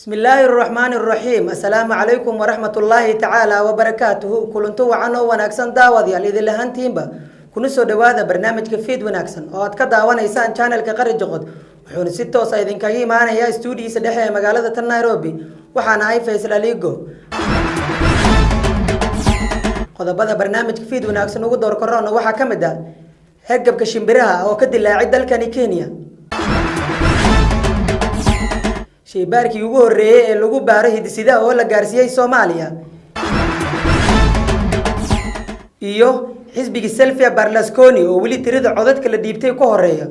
بسم الله الرحمن الرحيم السلام عليكم ورحمة الله تعالى وبركاته كلنتو وعنو وناكسن داودي الذي لهانتين با كنسو دوادا برنامج كفيد وناكسن واد كداوانا إيسان channel كقري جغد وحون ستو سايدين كاقي معانا يا استودي سدحي مقالة نيروبي وحانا هاي فيصل أليقو قضبادا برنامج كفيد وناكسن وقدور كورونا وحا كمدا هقب كشمبرها أو كد اللاعد دالكاني كينيا shaybaarkii ugu horeeyay ee lagu baaray hidisidaha oo la gaarsiiyay Soomaaliya iyo xisbiga Silvia Berlusconi oo wali tirada codadka la dhiibtay ku horeeya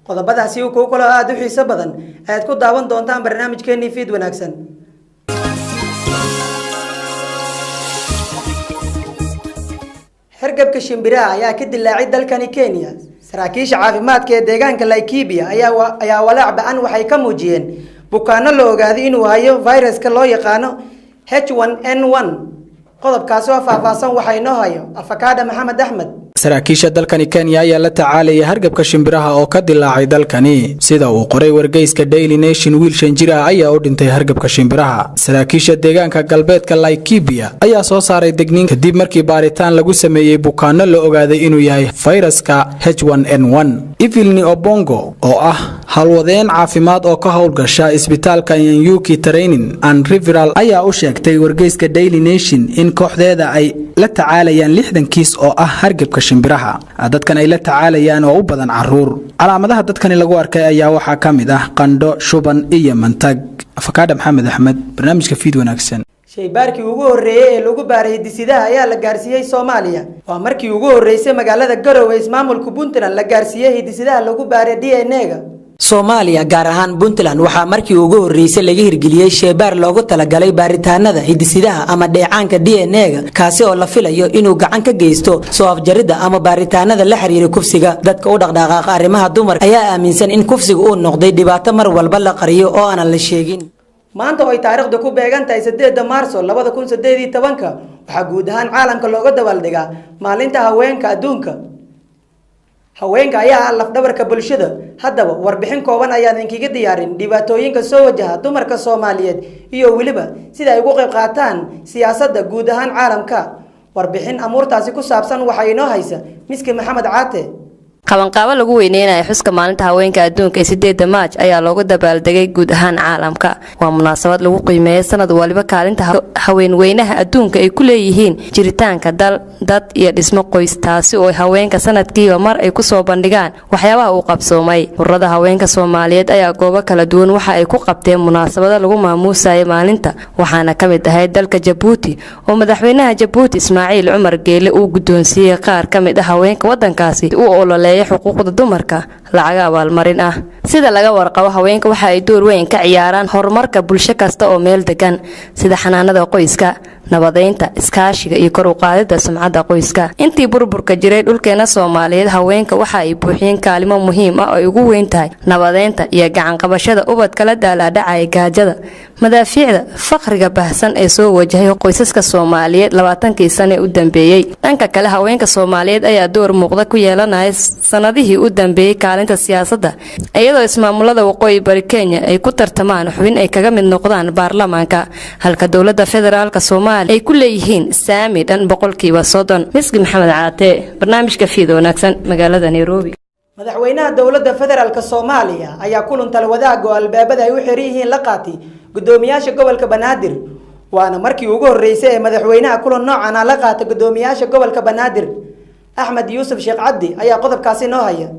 qodobadaasi uu ku kala aad u xiiso badan aad ku daawan doontaan barnaamijkeena fiid wanaagsan hargabka shimbiraha ayaa ka dilaacay dalkani Kenya saraakiisha caafimaadka ee deegaanka Laikipia ayaa walaac ba'an waxay ka muujiyeen bukaano la ogaaday inuu hayo viruska loo yaqaano H1N1 qodobkaas oo faahfaahsan waxa inoo hayo Afakaada Maxamed Axmed saraakiisha dalkani Kenya ayaa la tacaalay hargabka shimbiraha oo ka dilaacay dalkani sida uu qoray wargeyska Daily Nation wiil shanjira ayaa u dhintay hargabka shimbiraha saraakiisha deegaanka galbeedka Laikipia ayaa soo saaray degniin kadib markii baaritaan lagu sameeyay bukaano la ogaaday inuu yahay viruska H1N1 Evelyn Obongo oo ah halwadeen caafimaad oo ka howlgasha isbitaalka Nyuki Training and Referral ayaa u sheegtay wargeyska Daily Nation in kooxdeeda ay la tacaalayaan 60 kiis oo ah hargabka shimbiraha dadkan ay la tacaalayaan oo u badan caruur calaamadaha dadkan lagu arkay ayaa waxa kamid ah qandho shuban iyo mantag Afakaada Maxamed Axmed barnaamijka fiid wanaagsan shaybaarkii ugu horeeyay ee lagu baaray hidisidaha ayaa la gaarsiiyay Soomaaliya waa markii ugu horeysay magaalada Garowe ismaamulka Puntland la gaarsiiyay hidisidaha lagu baaray DNA-ga Soomaaliya gaar ahaan Puntland waxa markii ugu horeysay laga hirgeliyay shaybaar loogu talagalay baaritaanada hidisidaha ama dheecaanka DNA-ga kaasi oo la filayo inuu gacan ka geysto soo afjarida ama baaritaanada la xiriira kufsiga dadka u dhaqdhaqaaqa arrimaha dumar ayaa aaminsan in kufsigu uu noqday dhibaato mar walba la qariyo oo aan la sheegin maanta oo ay taariikhdu ku beegantahay 8 Maarso 2018 waxa guud ahaan caalamka looga dabaaldegaa maalinta haweenka adduunka haweenka ayaa laf dhabarka bulshada haddaba warbixin kooban ayaan idinkaga diyaarin dhibaatooyinka soo wajaha dumarka Soomaaliyeed iyo waliba sida ay uga qayb qaataan siyaasadda guud ahaan caalamka warbixin amuurtaasi ku saabsan waxa inoo haysa Miski Maxamed Caate qabanqaabo lagu weyneenayo xuska maalinta haweenka adduunka ee 8 Maarch ayaa loogu dabaaldegay guud ahaan caalamka waa munaasabad lagu qiimeeyay sanad waliba kaalinta haweenweynaha adduunka ay ku leeyihiin jiritaanka dad iyo dhismo qoys taasi oo haweenka sanadkiiba mar ay ku soo bandhigaan waxyaabaha uu qabsoomay ururada haweenka Soomaaliyeed ayaa goobo kala duwan waxa ay ku qabteen munaasabada lagu maamuusay maalinta waxaana kamid ahay dalka Djibouti oo madaxweynaha Djibouti Ismaaciil Cumar Geele uu gudoonsiiyay qaar kamid ah haweenka wadankaasi oo ololay xuquuqda dumarka lacag abaalmarin ah sida laga warqabo haweenka waxa ay door weyn ka ciyaaraan horumarka bulsho kasta oo meel degan sida xanaanada qoyska nabadeynta iskaashiga iyo kor u qaadida sumcadda qoyska intii burburka jiray dhulkeena Soomaaliyeed haweenka waxa ay buuxiyeen kaalmo muhiim ah oo ugu weyn tahay nabadeynta iyo gacan qabashada ubadka la daaladhacay gaajada madaafiicda faqriga baahsan ee soo wajahay qoysaska Soomaaliyeed 20 sano u dambeeyay dhanka kale haweenka Soomaaliyeed ayaa door muuqda ku yeelanaya sanadihii u dambeeyay kaalinta siyaasadda iyadoo ismaamulada waqooyi bari Kenya ay ku tartamaan xubin ay kaga mid noqdaan baarlamaanka halka dawladda federaalka Soomaaliya ay ku leeyihiin saami dhan 30% Miski Maxamed Caate barnaamijka fiid wanaagsan magaalada Nairobi madaxweynaha dawladda federaalka Soomaaliya ayaa kulan talwadaag oo albaabada ay u xiriireen la qaatay gudoomiyaasha gobolka Banaadir waana markii ugu horeysay ee madaxweynaha kulan noocan ah la qaatay gudoomiyaasha gobolka Banaadir Axmed Yuusuf Sheekh Cabdi ayaa qodobkaasi noo haya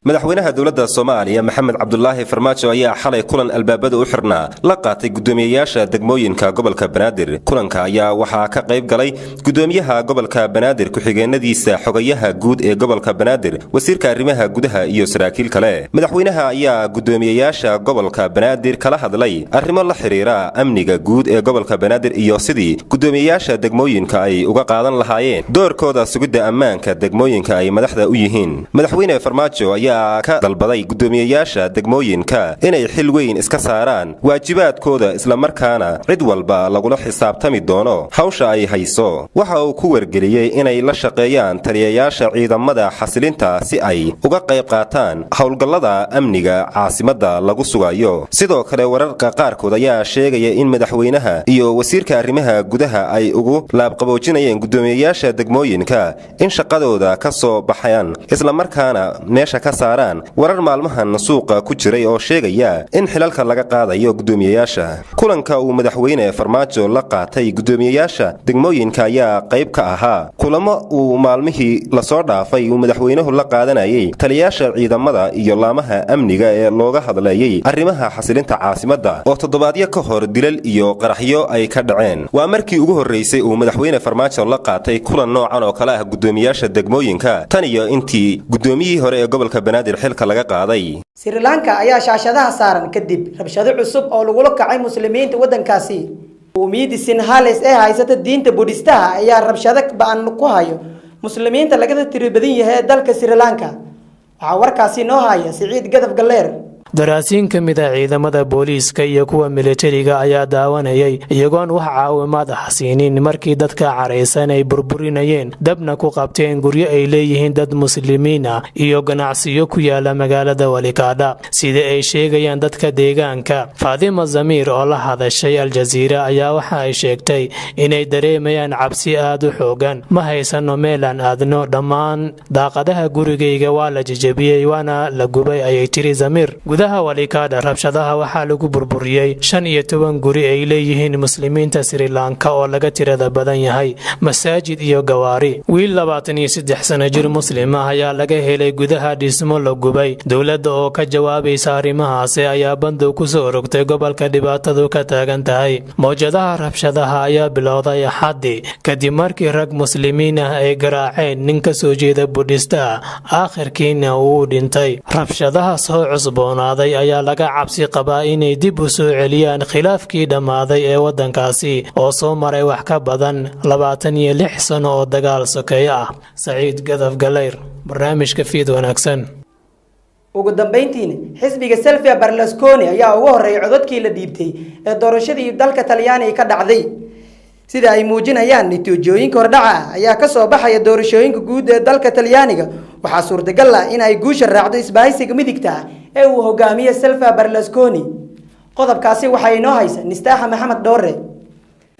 madaxweynaha dawladda Soomaaliya Maxamed Cabdullaahi Farmaajo ayaa xalay kulan albaabada u xirnaa la qaatay gudoomiyaasha degmooyinka gobolka Banaadir kulanka ayaa waxa ka qayb galay gudoomiyaha gobolka Banaadir ku xigeenadiisa xogayaha guud ee gobolka Banaadir wasiirka arrimaha gudaha iyo saraakiil kale madaxweynaha ayaa gudoomiyaasha gobolka Banaadir kala hadlay arrimo la xiriira amniga guud ee gobolka Banaadir iyo sidii gudoomiyaasha degmooyinka ay uga qaadan lahaayeen doorkooda sugidda ammaanka degmooyinka ay madaxda u yihiin madaxweyne Farmaajo ayaa ayaa ka dalbaday guddoomiyeyaasha degmooyinka inay xil weyn iska saaraan waajibaadkooda islamarkaana cid walba lagula xisaabtami doono hawsha ay hayso. waxa uu ku wargeliyey inay la shaqeeyaan taliyayaasha ciidamada xasilinta si ay uga qayb qaataan howlgallada amniga caasimadda lagu sugayo. sidoo kale wararka qaarkood ayaa sheegaya in madaxweynaha iyo wasiirka arrimaha gudaha ay ugu laabqaboojinayeen guddoomiyeyaasha degmooyinka in shaqadooda ka soo baxayaan islamarkaana meesha ka saaraan warar maalmahan suuqa ku jiray oo sheegaya in xilalka laga qaadayo guddoomiyeyaasha. kulanka uu madaxweyne Farmaajo la qaatay guddoomiyeyaasha degmooyinka ayaa qayb ka ahaa kulamo uu maalmihii la soo dhaafay uu madaxweynuhu la qaadanayay taliyayaasha ciidamada iyo laamaha amniga ee looga hadlayay arrimaha xasilinta caasimadda oo toddobaadyo ka hor dilal iyo qaraxyo ay ka dhaceen. waa markii ugu horeysay uu madaxweyne Farmaajo la qaatay kulan noocan oo kale ah guddoomiyeyaasha degmooyinka tan iyo intii guddoomiyihii hore ee gobolka Banaadir xilka laga qaaday. Sri Lanka ayaa shaashadaha saaran kadib rabshado cusub oo lagu kacay muslimiinta wadankaasi. ummiyada Sinhales ee haysata diinta Buddhistaha ayaa rabshado ba'an ku hayo muslimiinta laga tirada badan yahay dalka Sri Lanka. waxa warkaasi noo haya Siciid Gadaf Galeer. daraasiin ka mid ah ciidamada booliiska iyo kuwa militariga ayaa daawanayay iyagoon wax caawimaad ah siinin markii dadka careysan ay burburinayeen dabna ku qabteen guryo ay leeyihiin dad muslimiin ah iyo ganacsiyo ku yaala magaalada Walikada sida ay sheegayaan dadka deegaanka. Fatima Zamir oo la hadashay Al Jazeera ayaa waxa ay sheegtay inay dareemayaan cabsi aad u xoogan. ma haysano meel aan aadno, dhammaan daaqadaha gurigayga waa la jajabiyay waana la gubay ayay tiri Zamir. gudaha Walikada rabshadaha waxaa lagu burburiyay 15 guri ay leeyihiin muslimiinta Sri Lanka oo laga tirada badan yahay, masaajid iyo gawaari. wiil 23 sano jir muslim ah ayaa laga helay gudaha dhismo la gubay. dawladda oo ka jawaabaysa arrimahaas ayaa bandow ku soo rogtay gobolka dhibaatadu ka taagan tahay. mowjadaha rabshadaha ayaa bilowday Axadii kadib markii rag muslimiin ah ay garaaceen nin ka soo jeeda Buddhista aakhirkiina uu dhintay. rabshadaha soo cusboonaa ayaa laga cabsi qabaa inay dib u soo celiyaan khilaafkii dhammaaday ee wadankaasi oo soo maray wax ka badan 26 sano oo dagaal sokeeye ah. Saciid Gadaf Galeer, barnaamijka Fiid Wanaagsan. ugu dambeyntiina xisbiga Silvio Berlusconi ayaa ugu horeeyay codadkii la dhiibtay ee doorashadii dalka Talyaaniga ka dhacday. sida ay muujinayaan natiijooyinka hordhaca ayaa ka soo baxaya doorashooyinka guud ee dalka Talyaaniga. waxaa suurtagal ah in ay guusha raacdo isbahaysiga midigta ee uu hogaamiyo Silvio Berlusconi. qodobkaasi waxa inoo haysa Nistaaxa Maxamed Doore.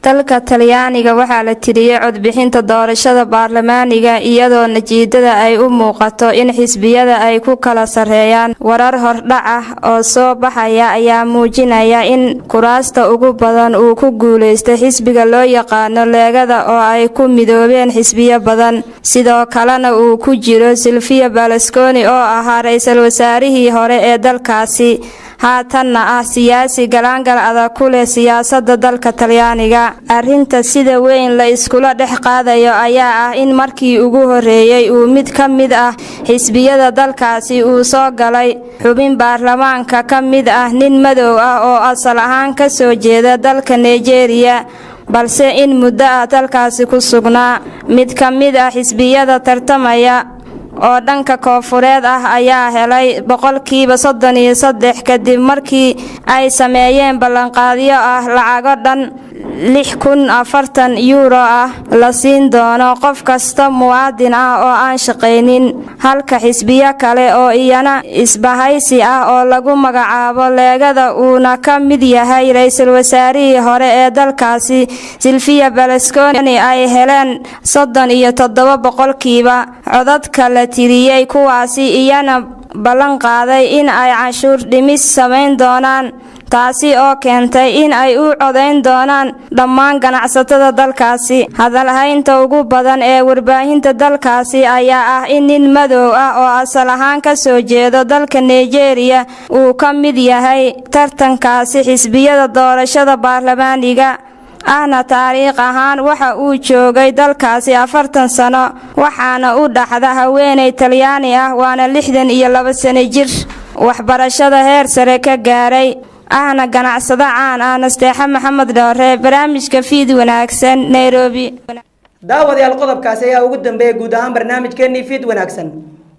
dalka Talyaaniga waxaa la tiriyay codbixinta doorashada baarlamaaniga iyadoo natiijada ay u muuqato in xisbiyada ay ku kala sareeyaan. warar hordhac ah oo soo baxaya ayaa muujinaya in kuraasta ugu badan uu ku guuleystay xisbiga loo yaqaano Leegada oo ay ku midoobeen xisbiyo badan. sidoo kalena uu ku jiro Silvio Berlusconi oo ahaa ra'iisul wasaarihii hore ee dalkaasi haatanna ah siyaasi galaangal adag ku leh siyaasadda dalka Talyaaniga. arrinta sida weyn la iskula dhex qaadayo ayaa ah in markii ugu horeeyay uu mid ka mid ah xisbiyada dalkaasi uu soo galay xubin baarlamaanka ka mid ah nin madow ah oo asal ahaan ka soo jeeda dalka Nigeria balse in muddo ah dalkaasi ku sugnaa. mid ka mid ah xisbiyada tartamaya oo dhanka koonfureed ah ayaa helay 33% kadib markii ay sameeyeen ballanqaadyo ah lacago dhan 6,040 euro ah la siin doono qof kasta muwaadin ah oo aan shaqaynin. halka xisbiyo kale oo iyana isbahaysi ah oo lagu magacaabo Leegada uuna ka mid yahay ra'iisul wasaarihii hore ee dalkaasi Silvio Berlusconi ay heleen 37% codadka la tiriyay, kuwaasi iyana ballan qaaday in ay canshuur dhimis sameyn doonaan, taasi oo keentay in ay u codeyn doonaan dhammaan ganacsatada dalkaasi. hadalhaynta ugu badan ee warbaahinta dalkaasi ayaa ah in nin madow ah oo asal ahaan ka soo jeedo dalka Nigeria uu ka mid yahay tartankaasi xisbiyada doorashada baarlamaaniga ahna taariikh ahaan waxa uu joogay dalkaasi 40 sano waxaana u dhaxda haweeney Talyaani ah waana 62 sano jir waxbarashada heer sare ka gaaray ahna ganacsada caan ah. Nistaaxa Maxamed Doore, barnaamijka Fiid Wanaagsan, Nairobi. daawadayaal qodobkaasi ayaa ugu dambeeyay guud ahaan barnaamijkeennii Fiid Wanaagsan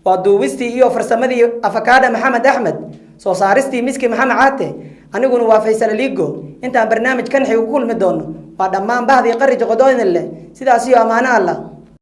waa duubistii iyo farsamadii afakaadha maxamed axmed soo saaristii miski maxamed caate aniguna waa faysal liigo intaan barnaamijkan xig ku kulmi doono waa dhammaan bahdii qarij qodoodin leh sidaas iyo amaano Allah